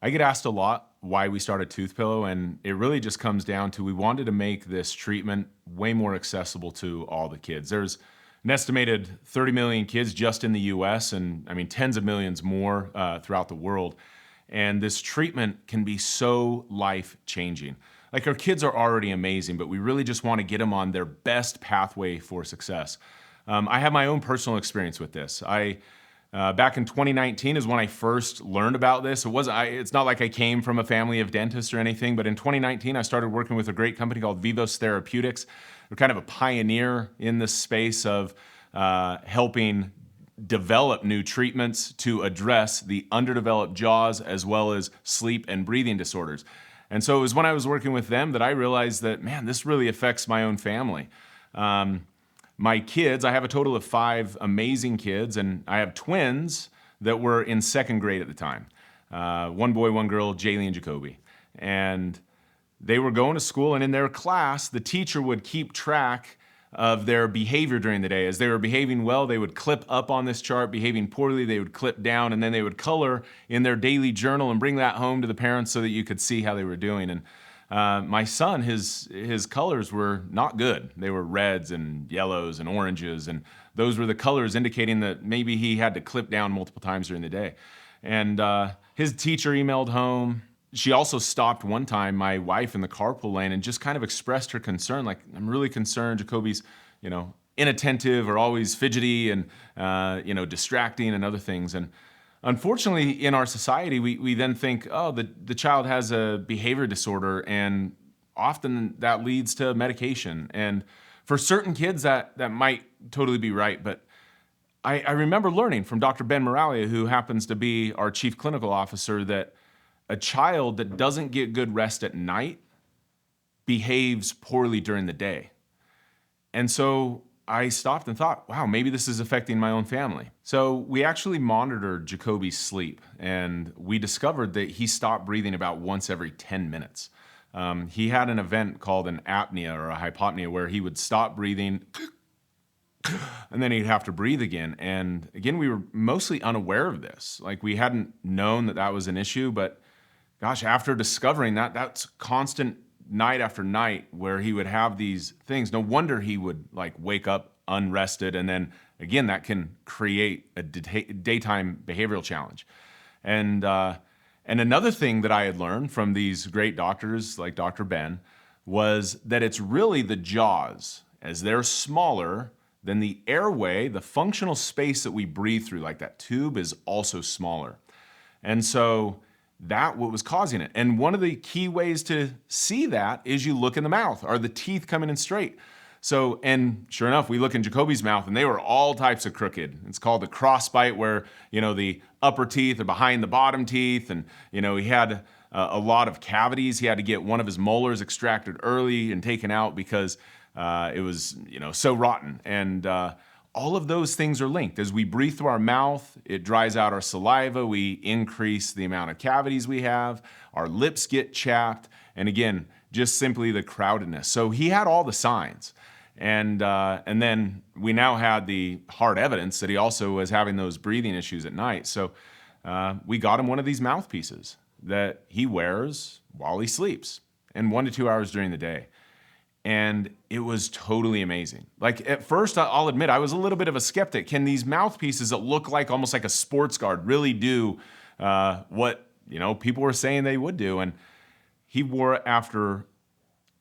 I get asked a lot why we started Toothpillow, and it really just comes down to we wanted to make this treatment way more accessible to all the kids. There's an estimated 30 million kids just in the US, and I mean, tens of millions more throughout the world. And this treatment can be so life-changing. Like, our kids are already amazing, but we really just want to get them on their best pathway for success. I have my own personal experience with this. Back in 2019 is when I first learned about this. It's not like I came from a family of dentists or anything, but in 2019, I started working with a great company called Vivos Therapeutics. They're kind of a pioneer in this space of helping develop new treatments to address the underdeveloped jaws as well as sleep and breathing disorders. And so it was when I was working with them that I realized that, man, this really affects my own family. My kids, I have a total of 5 amazing kids, and I have twins that were in 2nd grade at the time. 1 boy, 1 girl, Jaylee and Jacoby. And they were going to school, and in their class, the teacher would keep track of their behavior during the day. As they were behaving well, they would clip up on this chart. Behaving poorly, they would clip down, and then they would color in their daily journal and bring that home to the parents so that you could see how they were doing. And my son, his colors were not good. They were reds and yellows and oranges, and those were the colors indicating that maybe he had to clip down multiple times during the day. And his teacher emailed home. She also stopped one time my wife in the carpool lane and just kind of expressed her concern, like, I'm really concerned Jacoby's, inattentive or always fidgety and, distracting and other things. And unfortunately, in our society, we then think, oh, the child has a behavior disorder, and often that leads to medication. And for certain kids, that might totally be right. But I remember learning from Dr. Ben Moralia, who happens to be our chief clinical officer, that a child that doesn't get good rest at night behaves poorly during the day. And so I stopped and thought, wow, maybe this is affecting my own family. So we actually monitored Jacoby's sleep, and we discovered that he stopped breathing about once every 10 minutes. He had an event called an apnea or a hypopnea, where he would stop breathing and then he'd have to breathe again. And again, we were mostly unaware of this. Like, we hadn't known that was an issue, but gosh, after discovering that's constant night after night where he would have these things. No wonder he would wake up unrested, and then again that can create a daytime behavioral challenge. And another thing that I had learned from these great doctors like Dr. Ben was that it's really the jaws, as they're smaller, then the airway, the functional space that we breathe through, like that tube, is also smaller. And so that what was causing it. And one of the key ways to see that is you look in the mouth. Are the teeth coming in straight? So, and sure enough, we look in Jacoby's mouth, and they were all types of crooked. It's called the crossbite, where, the upper teeth are behind the bottom teeth. And, he had a lot of cavities. He had to get one of his molars extracted early and taken out because it was, so rotten. And all of those things are linked. As we breathe through our mouth, it dries out our saliva. We increase the amount of cavities we have. Our lips get chapped. And again, just simply the crowdedness. So he had all the signs. And then we now had the hard evidence that he also was having those breathing issues at night. So we got him one of these mouthpieces that he wears while he sleeps, and 1 to 2 hours during the day. And it was totally amazing. Like, at first, I'll admit, I was a little bit of a skeptic. Can these mouthpieces that look like almost like a sports guard really do what people were saying they would do? And he wore it after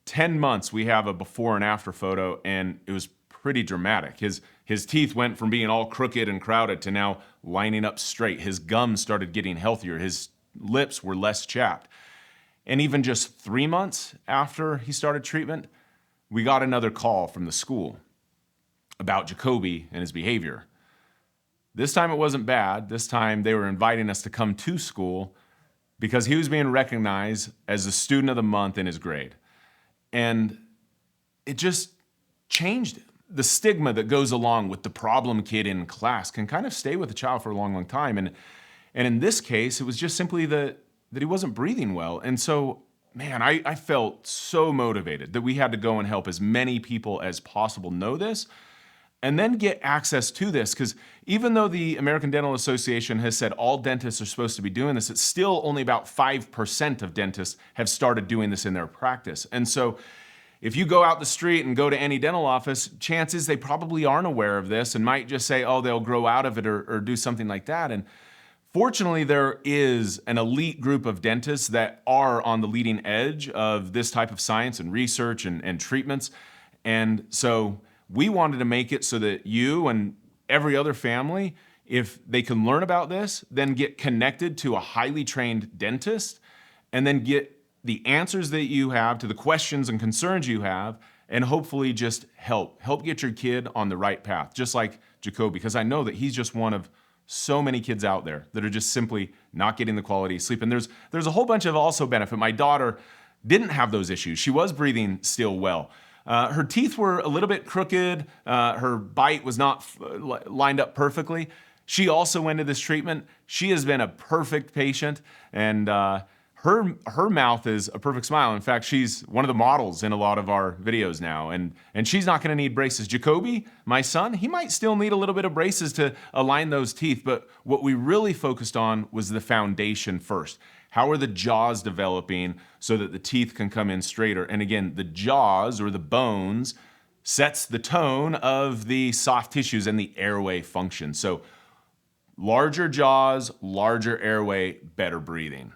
10 months. We have a before and after photo, and it was pretty dramatic. His teeth went from being all crooked and crowded to now lining up straight. His gums started getting healthier. His lips were less chapped. And even just 3 months after he started treatment, we got another call from the school about Jacoby and his behavior. This time it wasn't bad. This time they were inviting us to come to school because he was being recognized as the student of the month in his grade. And it just changed it. The stigma that goes along with the problem kid in class can kind of stay with the child for a long, long time. And in this case, it was just simply that he wasn't breathing well. And so, man, I felt so motivated that we had to go and help as many people as possible know this. and then get access to this. Because even though the American Dental Association has said all dentists are supposed to be doing this, it's still only about 5% of dentists have started doing this in their practice. And so if you go out the street and go to any dental office, chances they probably aren't aware of this and might just say, oh, they'll grow out of it or do something like that. And fortunately, there is an elite group of dentists that are on the leading edge of this type of science and research and treatments. And so we wanted to make it so that you and every other family, if they can learn about this, then get connected to a highly trained dentist, and then get the answers that you have to the questions and concerns you have, and hopefully just help get your kid on the right path, just like Jacoby, because I know that he's just one of so many kids out there that are just simply not getting the quality of sleep. And there's a whole bunch of also benefit. My daughter didn't have those issues. She was breathing still well. Her teeth were a little bit crooked. Her bite was not lined up perfectly. She also went to this treatment. She has been a perfect patient, and her mouth is a perfect smile. In fact, she's one of the models in a lot of our videos now, and she's not gonna need braces. Jacoby, my son, he might still need a little bit of braces to align those teeth, but what we really focused on was the foundation first. How are the jaws developing so that the teeth can come in straighter? And again, the jaws or the bones sets the tone of the soft tissues and the airway function. So larger jaws, larger airway, better breathing.